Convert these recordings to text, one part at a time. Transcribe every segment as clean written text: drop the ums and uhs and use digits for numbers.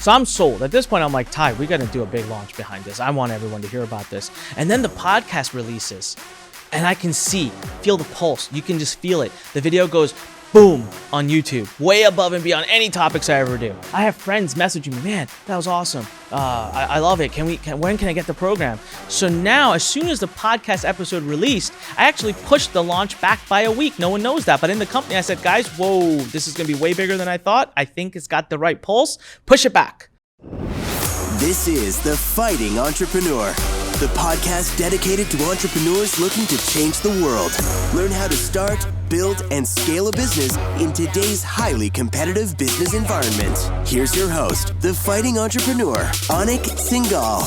So I'm sold. At this point, I'm like, Ty, we got to do a big launch behind this. I want everyone to hear about this. And then the podcast releases, and I can feel the pulse. You can just feel it. The video goes boom on YouTube, way above and beyond any topics I ever do. I have friends messaging me, man, that was awesome. I love it. When can I get the program? So now, as soon as the podcast episode released, I actually pushed the launch back by a week. No one knows that, but in the company, I said, guys, whoa, this is gonna be way bigger than I thought. I think it's got the right pulse. Push it back. This is The Fighting Entrepreneur, the podcast dedicated to entrepreneurs looking to change the world. Learn how to start, build, and scale a business in today's highly competitive business environment. Here's your host, The Fighting Entrepreneur, Anik Singhal.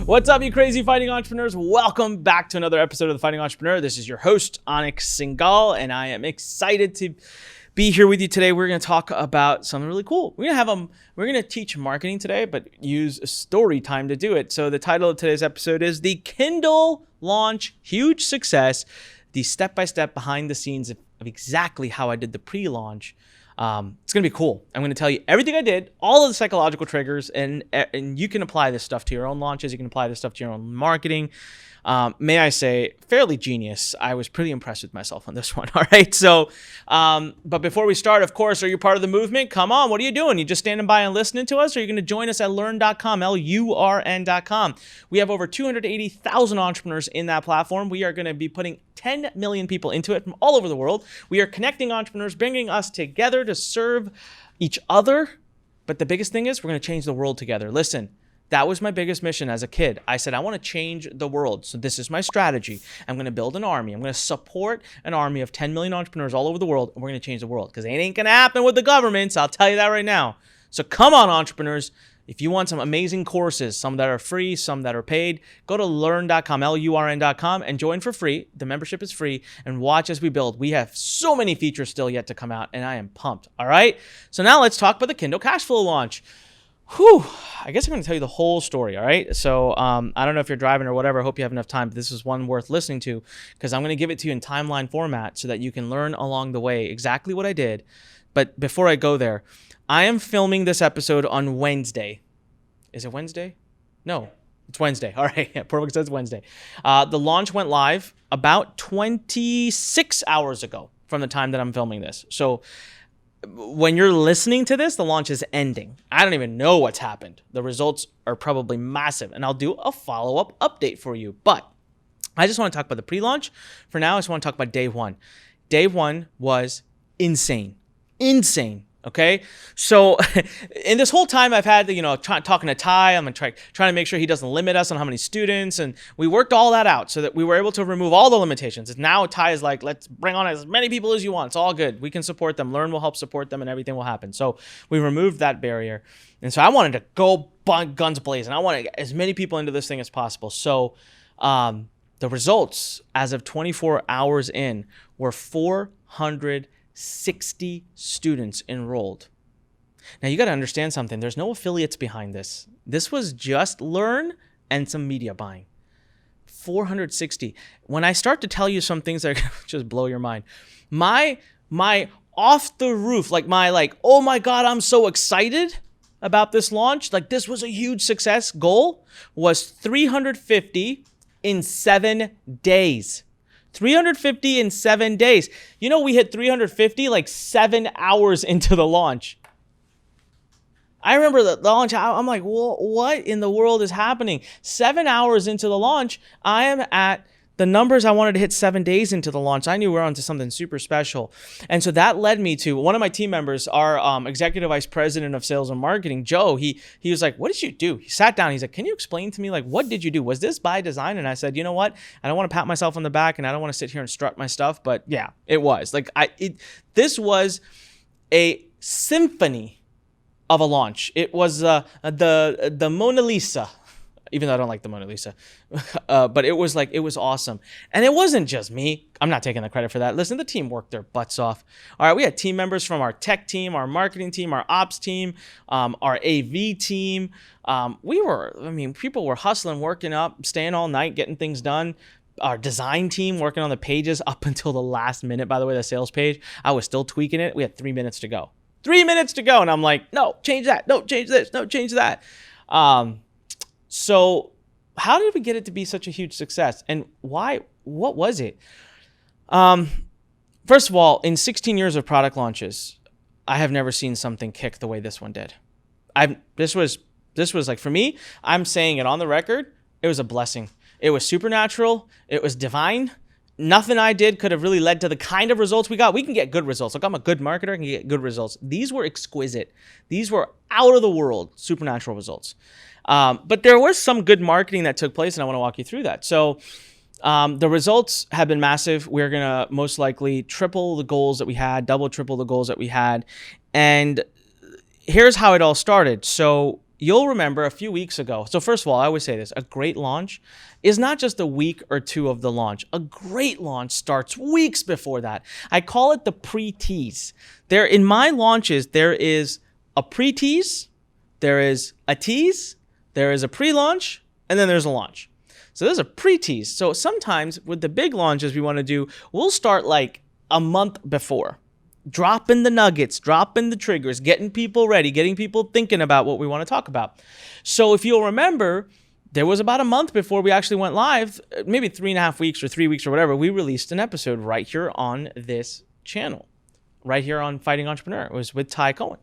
What's up, you crazy fighting entrepreneurs? Welcome back to another episode of The Fighting Entrepreneur. This is your host, Anik Singhal, and I am excited to be here with you today. We're going to talk about something really cool. We're going to teach marketing today, but use story time to do it. So the title of today's episode is The Kindle Launch Huge Success, the step-by-step behind the scenes of exactly how I did the pre-launch. It's going to be cool. I'm going to tell you everything I did, all of the psychological triggers, and you can apply this stuff to your own launches. You can apply this stuff to your own marketing. May I say, fairly genius. I was pretty impressed with myself on this one. All right. So, but before we start, of course, are you part of the movement? Come on. What are you doing? You just standing by and listening to us? Or are you going to join us at learn.com, LURN.com? We have over 280,000 entrepreneurs in that platform. We are going to be putting 10 million people into it from all over the world. We are connecting entrepreneurs, bringing us together to serve each other. But the biggest thing is we're going to change the world together. Listen. That was my biggest mission as a kid. I said, I want to change the world. So this is my strategy. I'm going to build an army. I'm going to support an army of 10 million entrepreneurs all over the world, and we're going to change the world because it ain't going to happen with the governments. I'll tell you that right now. So come on, entrepreneurs. If you want some amazing courses, some that are free, some that are paid, go to learn.com, LURN.com, and join for free. The membership is free, and watch as we build. We have so many features still yet to come out, and I am pumped. All right? So now let's talk about the Kindle Cashflow launch. I guess I'm going to tell you the whole story, all right? So I don't know if you're driving or whatever. I hope you have enough time, but this is one worth listening to because I'm going to give it to you in timeline format so that you can learn along the way exactly what I did. But before I go there, I am filming this episode on Wednesday. Is it Wednesday? No, it's Wednesday. All right, yeah, perfect says Wednesday. The launch went live about 26 hours ago from the time that I'm filming this. So when you're listening to this, the launch is ending. I don't even know what's happened. The results are probably massive, and I'll do a follow-up update for you. But I just want to talk about the pre-launch. For now, I just want to talk about day one. Day one was insane. Okay, so in this whole time I've had, talking to Ty, I'm trying to make sure he doesn't limit us on how many students, and we worked all that out so that we were able to remove all the limitations. And now Ty is like, let's bring on as many people as you want. It's all good. We can support them. Learn will help support them, and everything will happen. So we removed that barrier, and so I wanted to go guns blazing. I wanted to get as many people into this thing as possible. So the results as of 24 hours in were 460 students enrolled. Now you got to understand something. There's no affiliates behind this. This was just Learn and some media buying. 460. When I start to tell you some things that are just blow your mind, my off the roof, oh my God, I'm so excited about this launch. Like this was a huge success goal was 350 in 7 days. 350 in 7 days. We hit 350 like 7 hours into the launch. I remember the launch, I'm like, well, what in the world is happening? 7 hours into the launch, I am at the numbers I wanted to hit 7 days into the launch. I knew we were onto something super special. And so that led me to one of my team members, our executive vice president of sales and marketing, Joe. He was like, what did you do? He sat down. He's like, can you explain to me, what did you do? Was this by design? And I said, you know what? I don't want to pat myself on the back and I don't want to sit here and strut my stuff. But yeah, it was. This was a symphony of a launch. It was the Mona Lisa. Even though I don't like the Mona Lisa, but it was awesome. And it wasn't just me. I'm not taking the credit for that. Listen, the team worked their butts off. All right, we had team members from our tech team, our marketing team, our ops team, our AV team. People were hustling, working up, staying all night, getting things done. Our design team working on the pages up until the last minute, by the way, the sales page. I was still tweaking it. We had 3 minutes to go. 3 minutes to go. And I'm like, no, change that. No, change this. No, change that. So how did we get it to be such a huge success? And why? What was it? First of all, in 16 years of product launches, I have never seen something kick the way this one did. This was like, for me, I'm saying it on the record, it was a blessing. It was supernatural. It was divine. Nothing I did could have really led to the kind of results we got. We can get good results. Look, I'm a good marketer. I can get good results. These were exquisite. These were out of the world, supernatural results. But there was some good marketing that took place, and I want to walk you through that. So the results have been massive. We're going to most likely triple the goals that we had, triple the goals that we had. And here's how it all started. So you'll remember a few weeks ago. So first of all, I always say this, a great launch is not just a week or two of the launch. A great launch starts weeks before that. I call it the pre-tease. In my launches, there is a pre-tease, there is a tease, there is a pre-launch, and then there's a launch. So there's a pre-tease. So sometimes with the big launches we want to do, we'll start like a month before. Dropping the nuggets, dropping the triggers, getting people ready, getting people thinking about what we want to talk about. So if you'll remember, there was about a month before we actually went live, maybe 3.5 weeks or 3 weeks or whatever, we released an episode right here on this channel, right here on Fighting Entrepreneur. It was with Ty Cohen.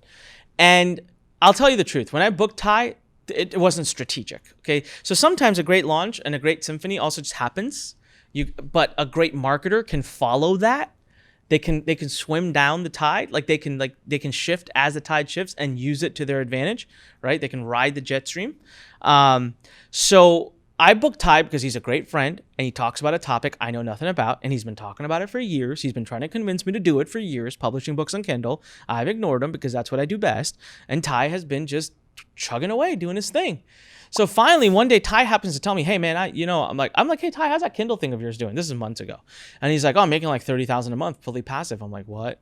And I'll tell you the truth, when I booked Ty, it wasn't strategic, okay? So sometimes a great launch and a great symphony also just happens, but a great marketer can follow that. They can swim down the tide, they can shift as the tide shifts and use it to their advantage, right? They can ride the jet stream. So I booked Ty because he's a great friend and he talks about a topic I know nothing about, and he's been talking about it for years. He's been trying to convince me to do it for years, publishing books on Kindle. I've ignored him because that's what I do best, and Ty has been just chugging away doing his thing. So finally, one day, Ty happens to tell me, hey, man, I'm like, hey, Ty, how's that Kindle thing of yours doing? This is months ago. And he's like, oh, I'm making like $30,000 a month, fully passive. I'm like, what?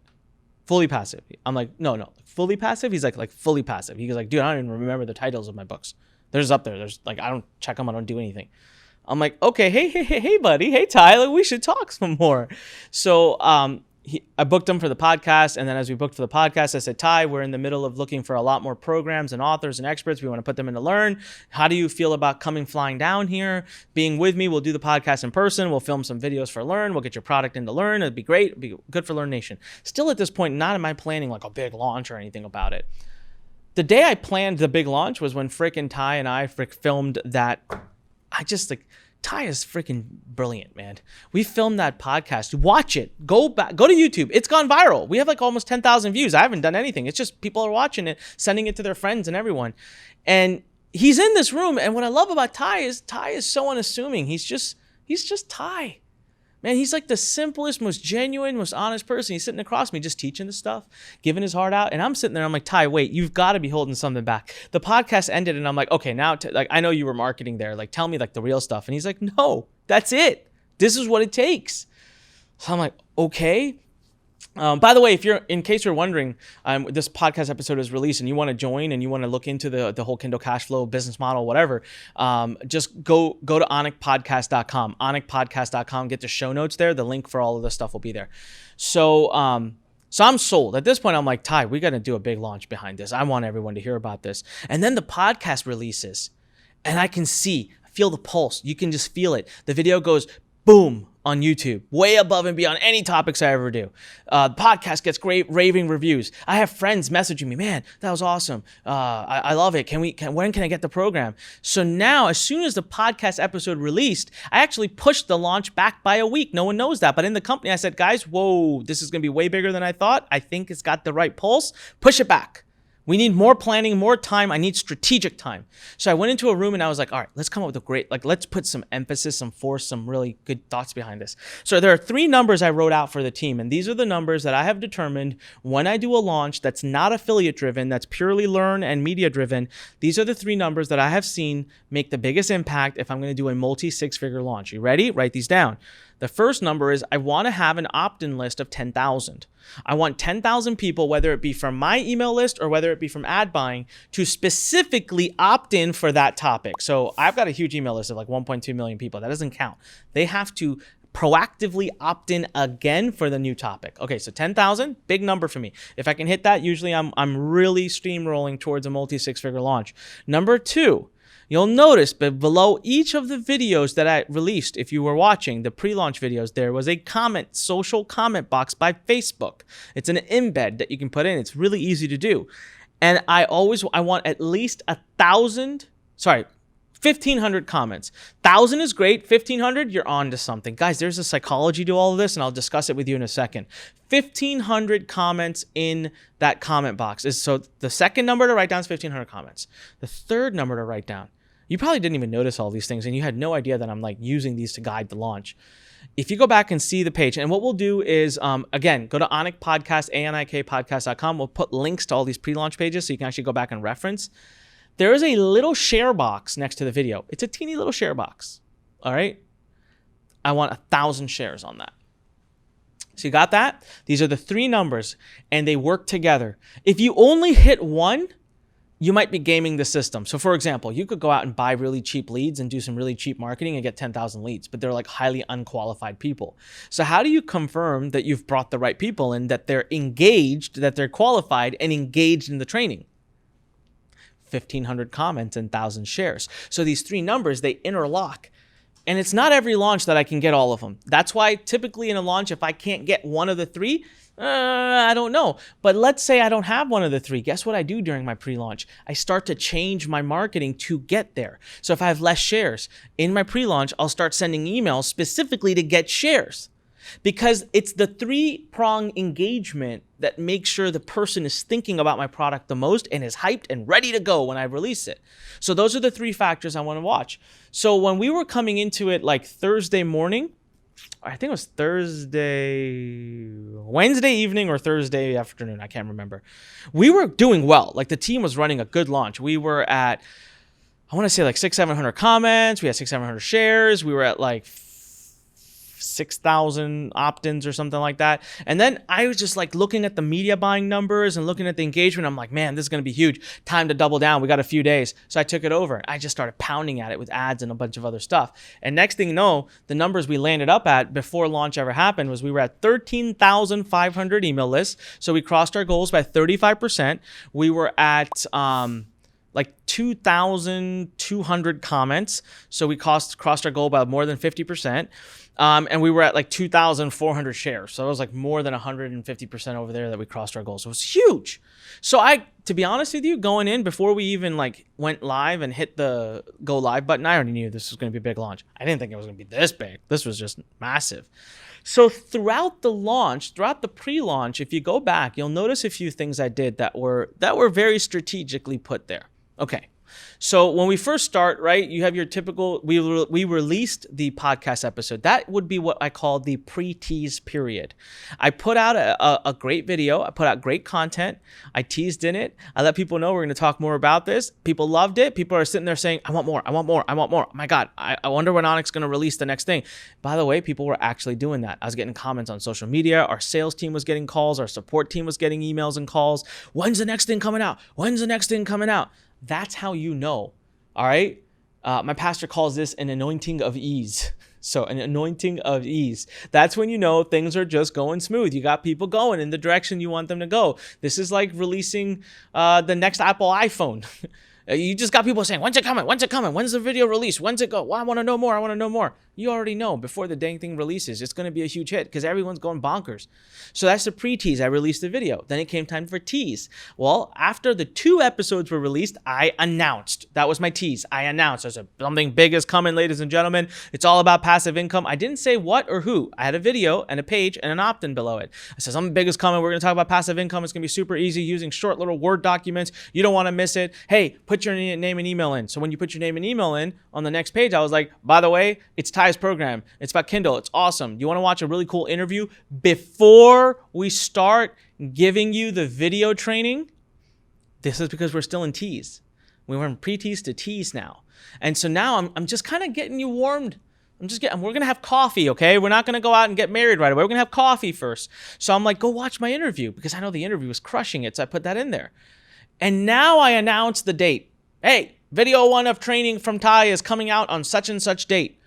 Fully passive. I'm like, no, fully passive? He's like fully passive. He goes like, dude, I don't even remember the titles of my books. They're just up there. There's like, I don't check them. I don't do anything. I'm like, okay, hey, buddy. Hey, Ty, we should talk some more. So I booked him for the podcast, and then as we booked for the podcast, I said, Ty, we're in the middle of looking for a lot more programs and authors and experts. We want to put them in to learn. How do you feel about flying down here, being with me? We'll do the podcast in person. We'll film some videos for Learn. We'll get your product into Learn. It'd be great. It'd be good for Learn Nation. Still at this point, not am I planning like a big launch or anything about it. The day I planned the big launch was when frickin' Ty and I filmed that. Ty is freaking brilliant, man. We filmed that podcast. Watch it. Go to YouTube. It's gone viral. We have like almost 10,000 views. I haven't done anything. It's just people are watching it, sending it to their friends and everyone. And he's in this room. And what I love about Ty is so unassuming. He's just Ty. Man, he's like the simplest, most genuine, most honest person. He's sitting across me just teaching the stuff, giving his heart out. And I'm sitting there, I'm like, Ty, wait, you've got to be holding something back. The podcast ended and I'm like, okay, now, I know you were marketing there. Like, tell me like the real stuff. And he's like, no, that's it. This is what it takes. So I'm like, okay. By the way, in case you're wondering, this podcast episode is released and you want to join and you want to look into the whole Kindle cash flow business model, whatever, just go to onicpodcast.com, onicpodcast.com, get the show notes there. The link for all of this stuff will be there. So I'm sold. At this point, I'm like, Ty, we got to do a big launch behind this. I want everyone to hear about this. And then the podcast releases and I can feel the pulse. You can just feel it. The video goes boom on YouTube, way above and beyond any topics I ever do. The podcast gets great raving reviews. I have friends messaging me, man, that was awesome. I love it. When can I get the program? So now, as soon as the podcast episode released, I actually pushed the launch back by a week. No one knows that. But in the company, I said, guys, whoa, this is going to be way bigger than I thought. I think it's got the right pulse. Push it back. We need more planning, more time. I need strategic time. So I went into a room and I was like, all right, let's come up with let's put some emphasis, some force, some really good thoughts behind this. So there are 3 numbers I wrote out for the team. And these are the numbers that I have determined when I do a launch that's not affiliate driven, that's purely Learn and media driven. These are the 3 numbers that I have seen make the biggest impact if I'm going to do a multi-6-figure launch. You ready? Write these down. The first number is I want to have an opt-in list of 10,000. I want 10,000 people, whether it be from my email list or whether it be from ad buying, to specifically opt in for that topic. So I've got a huge email list of like 1.2 million people. That doesn't count. They have to proactively opt in again for the new topic. Okay, so 10,000, big number for me. If I can hit that, usually I'm really steamrolling towards a multi-six-figure launch. Number 2, you'll notice below each of the videos that I released, if you were watching the pre-launch videos, there was a social comment box by Facebook. It's an embed that you can put in. It's really easy to do. And I want at least 1,500 comments. 1,000 is great. 1,500, you're on to something. Guys, there's a psychology to all of this, and I'll discuss it with you in a second. 1,500 comments in that comment box. So the second number to write down is 1,500 comments. The third number to write down, you probably didn't even notice all these things, and you had no idea that I'm like using these to guide the launch. If you go back and see the page, and what we'll do is, again, go to Anik Podcast, anikpodcast.com. We'll put links to all these pre-launch pages so you can actually go back and reference. There is a little share box next to the video. It's a teeny little share box. All right. I want 1,000 shares on that. So you got that? These are the 3 numbers, and they work together. If you only hit one, you might be gaming the system. So for example, you could go out and buy really cheap leads and do some really cheap marketing and get 10,000 leads, but they're like highly unqualified people. So how do you confirm that you've brought the right people in, that they're engaged, that they're qualified and engaged in the training? 1,500 comments and 1,000 shares. So these 3 numbers, they interlock. And it's not every launch that I can get all of them. That's why typically in a launch, if I can't get one of the 3, I don't know. But let's say I don't have one of the 3. Guess what I do during my pre-launch? I start to change my marketing to get there. So if I have less shares in my pre-launch, I'll start sending emails specifically to get shares. Because it's the 3-prong engagement that makes sure the person is thinking about my product the most and is hyped and ready to go when I release it. So those are the 3 factors I want to watch. So when we were coming into it like Thursday morning, I think it was Wednesday evening or Thursday afternoon, I can't remember. We were doing well. Like the team was running a good launch. We were at, I want to say like 600-700 comments. We had 600-700 shares. We were at like 6,000 opt-ins or something like that. And then I was just like looking at the media buying numbers and looking at the engagement. I'm like, man, this is going to be huge. Time to double down. We got a few days. So I took it over. I just started pounding at it with ads and a bunch of other stuff. And next thing you know, the numbers we landed up at before launch ever happened was we were at 13,500 email lists. So we crossed our goals by 35%. We were at like 2,200 comments. So we crossed our goal by more than 50%. And we were at like 2,400 shares. So it was like more than 150% over there that we crossed our goals. So it was huge. So to be honest with you, going in before we even like went live and hit the go live button, I already knew this was going to be a big launch. I didn't think it was going to be this big. This was just massive. So throughout the launch, throughout the pre-launch, if you go back, you'll notice a few things I did that were very strategically put there. Okay. So when we first start, right, you have your typical, we released the podcast episode. That would be what I call the pre-tease period. I put out a great video. I put out great content. I teased in it. I let people know we're going to talk more about this. People loved it. People are sitting there saying, I want more. I want more. I want more. Oh my God. I wonder when Anik's going to release the next thing. By the way, people were actually doing that. I was getting comments on social media. Our sales team was getting calls. Our support team was getting emails and calls. When's the next thing coming out? When's the next thing coming out? That's how you know, all right? My pastor calls this an anointing of ease. So an anointing of ease. That's when you know things are just going smooth. You got people going in the direction you want them to go. This is like releasing the next Apple iPhone. You just got people saying, when's it coming? When's it coming? When's the video release? When's it go? Well, I want to know more. I want to know more. You already know before the dang thing releases, it's going to be a huge hit because everyone's going bonkers. So that's the pre-tease. I released the video. Then it came time for tease. Well, after the 2 episodes were released, I announced. That was my tease. I announced. I said, something big is coming, ladies and gentlemen. It's all about passive income. I didn't say what or who. I had a video and a page and an opt-in below it. I said, something big is coming. We're going to talk about passive income. It's going to be super easy using short little Word documents. You don't want to miss it. Hey, put your name and email in. So when you put your name and email in on the next page, I was like, by the way, it's Ty's program. It's about Kindle. It's awesome. You want to watch a really cool interview before we start giving you the video training? This is because we're still in tease. We went from pre-tease to tease now. And so now I'm just kind of getting you warmed. We're going to have coffee, okay? We're not going to go out and get married right away. We're going to have coffee first. So I'm like, go watch my interview because I know the interview was crushing it. So I put that in there. And now I announce the date. Hey, video 1 of training from Ty is coming out on such and such date.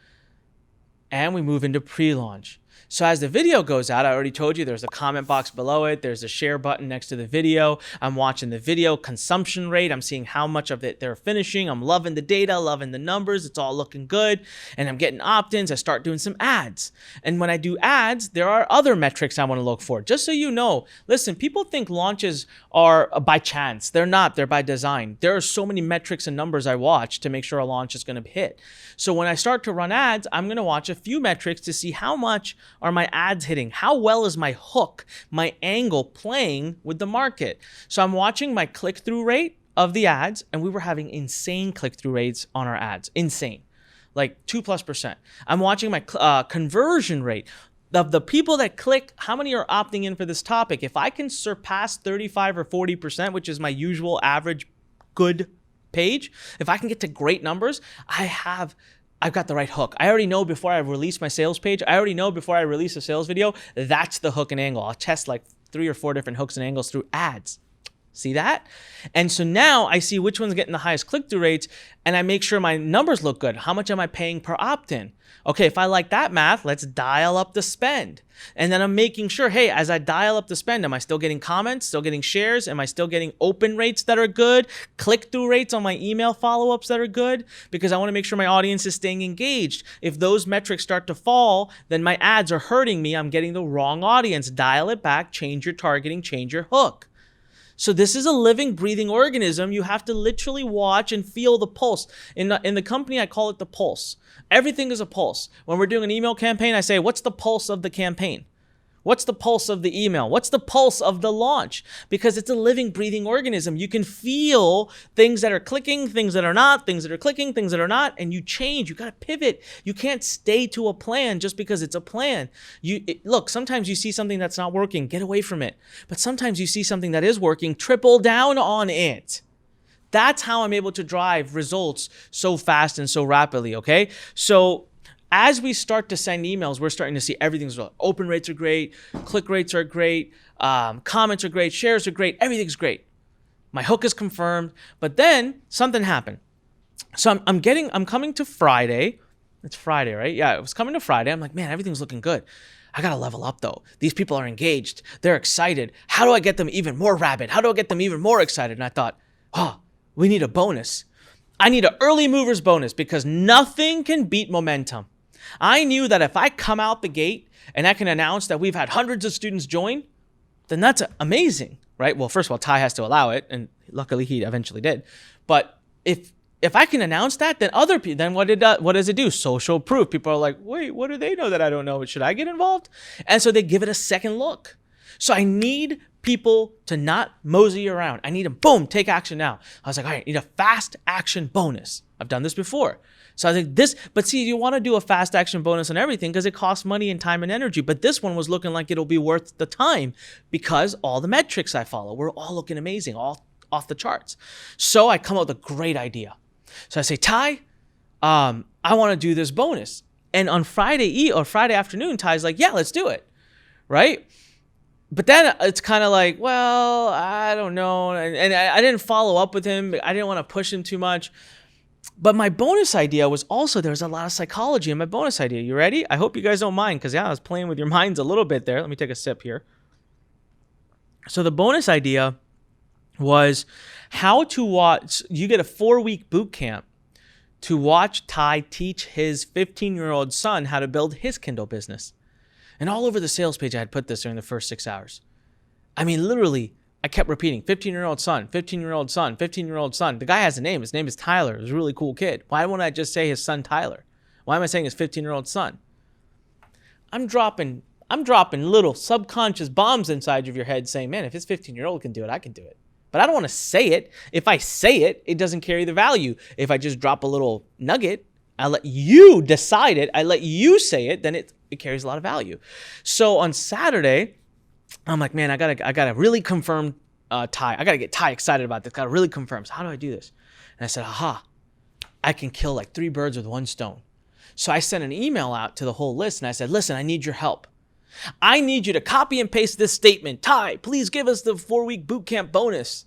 and we move into pre-launch. So as the video goes out, I already told you there's a comment box below it. There's a share button next to the video. I'm watching the video consumption rate. I'm seeing how much of it they're finishing. I'm loving the data, loving the numbers. It's all looking good. And I'm getting opt-ins. I start doing some ads. And when I do ads, there are other metrics I want to look for. Just so you know, listen, people think launches are by chance. They're not. They're by design. There are so many metrics and numbers I watch to make sure a launch is going to hit. So when I start to run ads, I'm going to watch a few metrics to see how much are my ads hitting? How well is my hook, my angle playing with the market? So I'm watching my click-through rate of the ads, and we were having insane click-through rates on our ads. Insane. Like 2+%. I'm watching my conversion rate of the people that click, how many are opting in for this topic? If I can surpass 35 or 40%, which is my usual average good page, if I can get to great numbers, I've got the right hook. I already know before I release my sales page, I already know before I release a sales video, that's the hook and angle. I'll test like 3 or 4 different hooks and angles through ads. See that? And so now I see which one's getting the highest click-through rates, and I make sure my numbers look good. How much am I paying per opt-in? Okay, if I like that math, let's dial up the spend. And then I'm making sure, hey, as I dial up the spend, am I still getting comments, still getting shares? Am I still getting open rates that are good? Click-through rates on my email follow-ups that are good? Because I want to make sure my audience is staying engaged. If those metrics start to fall, then my ads are hurting me. I'm getting the wrong audience. Dial it back, change your targeting, change your hook. So this is a living, breathing organism. You have to literally watch and feel the pulse. In the company, I call it the pulse. Everything is a pulse. When we're doing an email campaign, I say, what's the pulse of the campaign? What's the pulse of the email? What's the pulse of the launch? Because it's a living, breathing organism. You can feel things that are clicking, things that are not, things that are clicking, things that are not, and you change. You got to pivot. You can't stay to a plan just because it's a plan. Look, sometimes you see something that's not working, get away from it. But sometimes you see something that is working, triple down on it. That's how I'm able to drive results so fast and so rapidly, okay? So as we start to send emails, we're starting to see everything's well. Open rates are great, click rates are great, comments are great, shares are great, everything's great. My hook is confirmed, but then something happened. So I'm coming to Friday. It's Friday, right? Yeah, it was coming to Friday. I'm like, man, everything's looking good. I got to level up though. These people are engaged. They're excited. How do I get them even more rabid? How do I get them even more excited? And I thought, we need a bonus. I need an early movers bonus because nothing can beat momentum. I knew that if I come out the gate and I can announce that we've had hundreds of students join, then that's amazing, right? Well, first of all, Ty has to allow it, and luckily he eventually did. But if I can announce that, then other people, then what does it do? Social proof. People are like, wait, what do they know that I don't know? Should I get involved? And so they give it a second look. So I need people to not mosey around. I need them, boom, take action now. I was like, all right, I need a fast action bonus. I've done this before. So I think but see, you want to do a fast action bonus on everything because it costs money and time and energy. But this one was looking like it'll be worth the time because all the metrics I follow were all looking amazing, all off the charts. So I come up with a great idea. So I say, Ty, I want to do this bonus. And on Friday afternoon, Ty's like, yeah, let's do it. Right? But then it's kind of like, well, I don't know. And I didn't follow up with him. I didn't want to push him too much. But my bonus idea was also, there's a lot of psychology in my bonus idea. You ready? I hope you guys don't mind because, I was playing with your minds a little bit there. Let me take a sip here. So the bonus idea was how to watch. You get a 4-week boot camp to watch Ty teach his 15-year-old son how to build his Kindle business. And all over the sales page, I had put this during the first 6 hours. I mean, literally, I kept repeating, 15-year-old son, 15-year-old son, 15-year-old son. The guy has a name. His name is Tyler. He's a really cool kid. Why wouldn't I just say his son Tyler? Why am I saying his 15-year-old son? I'm dropping little subconscious bombs inside of your head saying, man, if his 15-year-old can do it, I can do it. But I don't want to say it. If I say it, it doesn't carry the value. If I just drop a little nugget, I let you decide it. I let you say it, then it carries a lot of value. So on Saturday, I'm like, man, I gotta really confirm Ty. I gotta get Ty excited about this. Gotta really confirm. So how do I do this? And I said, I can kill like 3 birds with 1 stone. So I sent an email out to the whole list and I said, listen, I need your help. I need you to copy and paste this statement. Ty, please give us the 4-week bootcamp bonus.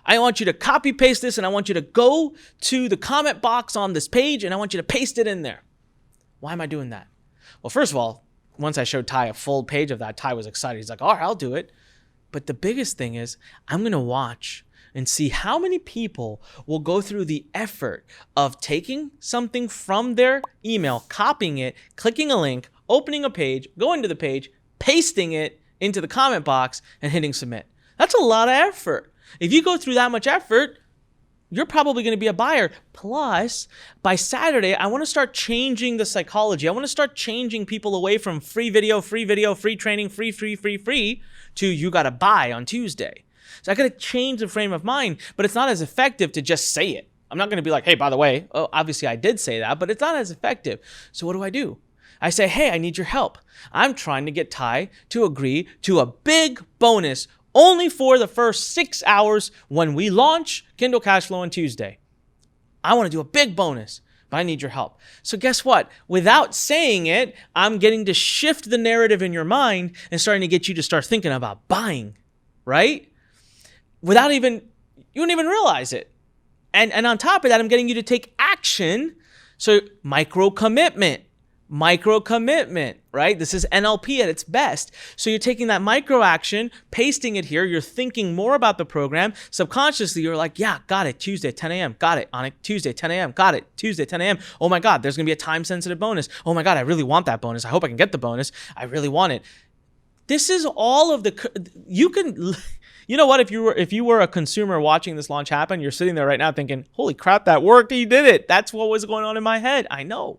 I want you to copy paste this and I want you to go to the comment box on this page and I want you to paste it in there. Why am I doing that? Well, first of all, once I showed Ty a full page of that, Ty was excited. He's like, all right, I'll do it. But the biggest thing is I'm going to watch and see how many people will go through the effort of taking something from their email, copying it, clicking a link, opening a page, going to the page, pasting it into the comment box, and hitting submit. That's a lot of effort. If you go through that much effort, you're probably going to be a buyer. Plus, by Saturday, I want to start changing the psychology. I want to start changing people away from free video, free training, free, to you got to buy on Tuesday. So I got to change the frame of mind, but it's not as effective to just say it. I'm not going to be like, hey, by the way, obviously I did say that, but it's not as effective. So what do? I say, hey, I need your help. I'm trying to get Ty to agree to a big bonus only for the first 6 hours when we launch Kindle Cashflow on Tuesday. I want to do a big bonus, but I need your help. So guess what? Without saying it, I'm getting to shift the narrative in your mind and starting to get you to start thinking about buying, right? Without you wouldn't even realize it. And on top of that, I'm getting you to take action. So micro commitment, right? This is NLP at its best. So you're taking that micro action, pasting it here. You're thinking more about the program. Subconsciously, you're like, yeah, got it. Tuesday, 10 a.m. Got it. On it. Tuesday, 10 a.m. Got it. Tuesday, 10 a.m. Oh my God, there's going to be a time-sensitive bonus. Oh my God, I really want that bonus. I hope I can get the bonus. I really want it. This is all of you know what? If you were a consumer watching this launch happen, you're sitting there right now thinking, holy crap, that worked. He did it. That's what was going on in my head. I know.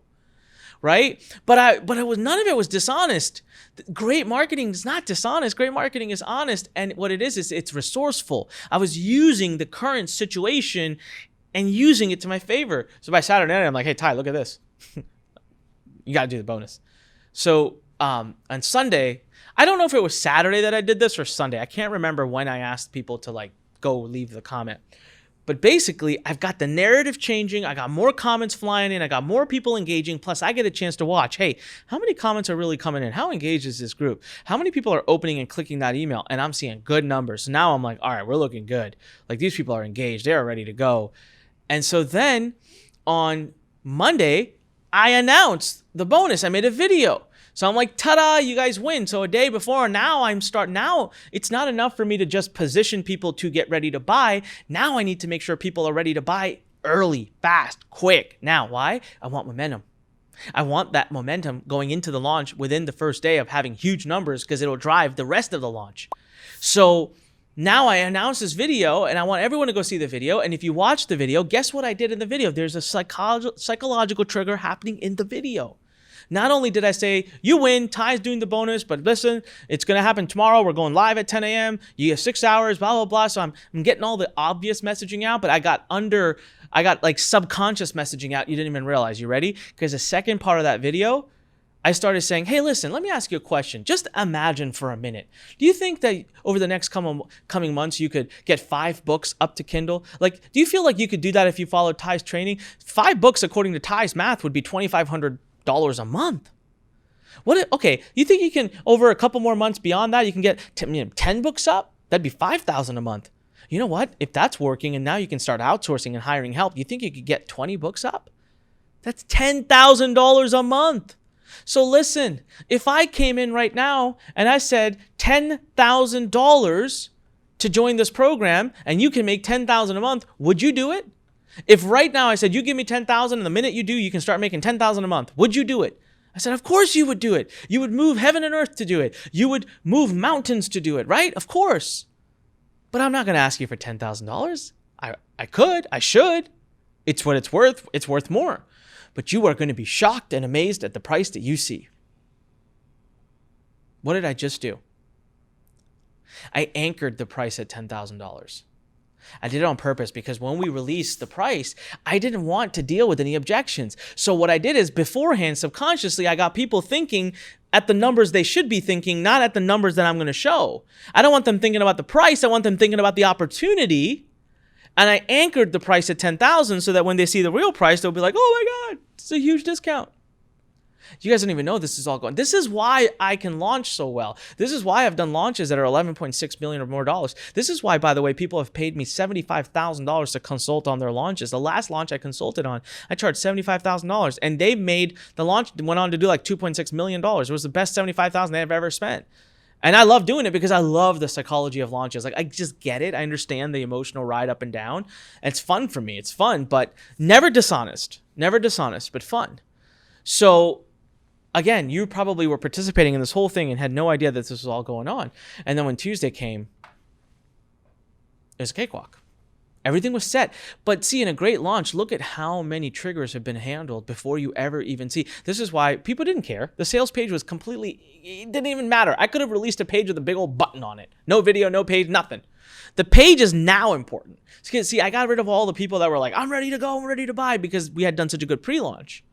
Right? But it was, none of it was dishonest. Great marketing is not dishonest. Great marketing is honest. And what it is it's resourceful. I was using the current situation and using it to my favor. So by Saturday night, I'm like, hey, Ty, look at this. You got to do the bonus. So on Sunday, I don't know if it was Saturday that I did this or Sunday. I can't remember when I asked people to go leave the comment. But basically, I've got the narrative changing. I got more comments flying in. I got more people engaging. Plus, I get a chance to watch, hey, how many comments are really coming in? How engaged is this group? How many people are opening and clicking that email? And I'm seeing good numbers. So now I'm like, all right, we're looking good. These people are engaged. They're ready to go. And so then on Monday, I announced the bonus. I made a video. So I'm like, ta-da, you guys win. So a day before, now it's not enough for me to just position people to get ready to buy. Now I need to make sure people are ready to buy early, fast, quick. Now, why? I want momentum. I want that momentum going into the launch within the first day of having huge numbers because it'll drive the rest of the launch. So now I announced this video and I want everyone to go see the video. And if you watch the video, guess what I did in the video? There's a psychological trigger happening in the video. Not only did I say, you win, Ty's doing the bonus, but listen, it's going to happen tomorrow. We're going live at 10 a.m. You have 6 hours, blah, blah, blah. So I'm getting all the obvious messaging out, but I got subconscious messaging out you didn't even realize. You ready? Because the second part of that video, I started saying, hey, listen, let me ask you a question. Just imagine for a minute. Do you think that over the next coming months, you could get 5 books up to Kindle? Do you feel like you could do that if you followed Ty's training? 5 books, according to Ty's math, would be $2,500 a month. Okay, you think you can, over a couple more months beyond that, you can get 10 books up? That'd be $5,000 a month. You know what? If that's working and now you can start outsourcing and hiring help, you think you could get 20 books up? That's $10,000 a month. So listen, if I came in right now and I said $10,000 to join this program and you can make $10,000 a month, would you do it? If right now I said, you give me $10,000 and the minute you do, you can start making $10,000 a month, would you do it? I said, of course you would do it. You would move heaven and earth to do it. You would move mountains to do it, right? Of course. But I'm not going to ask you for $10,000. I could, I should. It's what it's worth. It's worth more. But you are going to be shocked and amazed at the price that you see. What did I just do? I anchored the price at $10,000. I did it on purpose because when we released the price, I didn't want to deal with any objections. So what I did is beforehand, subconsciously, I got people thinking at the numbers they should be thinking, not at the numbers that I'm going to show. I don't want them thinking about the price. I want them thinking about the opportunity. And I anchored the price at $10,000 so that when they see the real price, they'll be like, oh my God, it's a huge discount. You guys don't even know this is all going. This is why I can launch so well. This is why I've done launches that are $11.6 million or more dollars. This is why, by the way, people have paid me $75,000 to consult on their launches. The last launch I consulted on, I charged $75,000, and they've made the launch went on to do like $2.6 million. It was the best $75,000 they've ever spent. And I love doing it because I love the psychology of launches. Like, I just get it. I understand the emotional ride up and down. And it's fun for me. It's fun, but never dishonest, but fun. So again, you probably were participating in this whole thing and had no idea that this was all going on. And then when Tuesday came, it was a cakewalk. Everything was set. But see, in a great launch, look at how many triggers have been handled before you ever even see. This is why people didn't care. The sales page was it didn't even matter. I could have released a page with a big old button on it. No video, no page, nothing. The page is now important. See, I got rid of all the people that were like, I'm ready to go, I'm ready to buy, because we had done such a good pre-launch.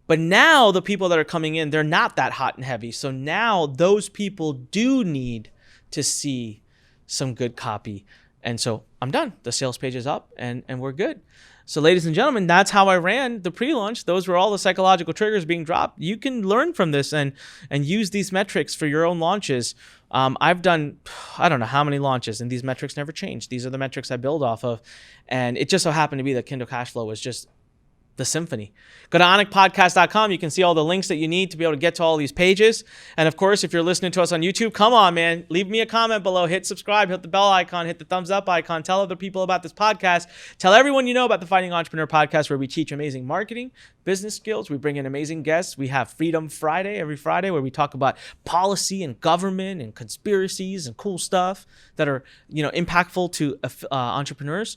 But now the people that are coming in, they're not that hot and heavy. So now those people do need to see some good copy. And so I'm done. The sales page is up and we're good. So ladies and gentlemen, that's how I ran the pre-launch. Those were all the psychological triggers being dropped. You can learn from this and use these metrics for your own launches. I've done, I don't know how many launches, and these metrics never change. These are the metrics I build off of. And it just so happened to be that Kindle Cashflow was just the symphony. Go to onyxpodcast.com. You can see all the links that you need to be able to get to all these pages. And of course, if you're listening to us on YouTube, come on, man, leave me a comment below, hit subscribe, hit the bell icon, hit the thumbs up icon, tell other people about this podcast. Tell everyone you know about the Fighting Entrepreneur podcast, where we teach amazing marketing, business skills. We bring in amazing guests. We have Freedom Friday every Friday, where we talk about policy and government and conspiracies and cool stuff that are, impactful to entrepreneurs.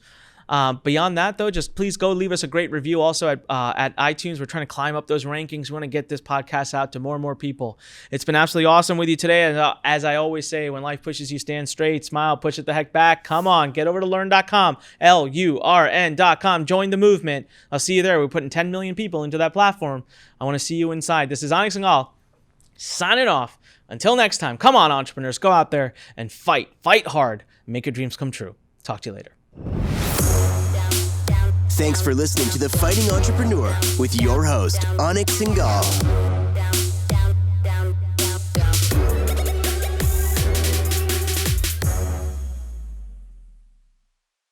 Beyond that, though, just please go leave us a great review also at iTunes. We're trying to climb up those rankings. We want to get this podcast out to more and more people. It's been absolutely awesome with you today. And as I always say, when life pushes you, stand straight, smile, push it the heck back. Come on, get over to learn.com, LURN.com. Join the movement. I'll see you there. We're putting 10 million people into that platform. I want to see you inside. This is Onyx Singhal signing off. Until next time, come on, entrepreneurs, go out there and fight hard, make your dreams come true. Talk to you later. Thanks for listening to The Fighting Entrepreneur with your host, Onyx Singhal.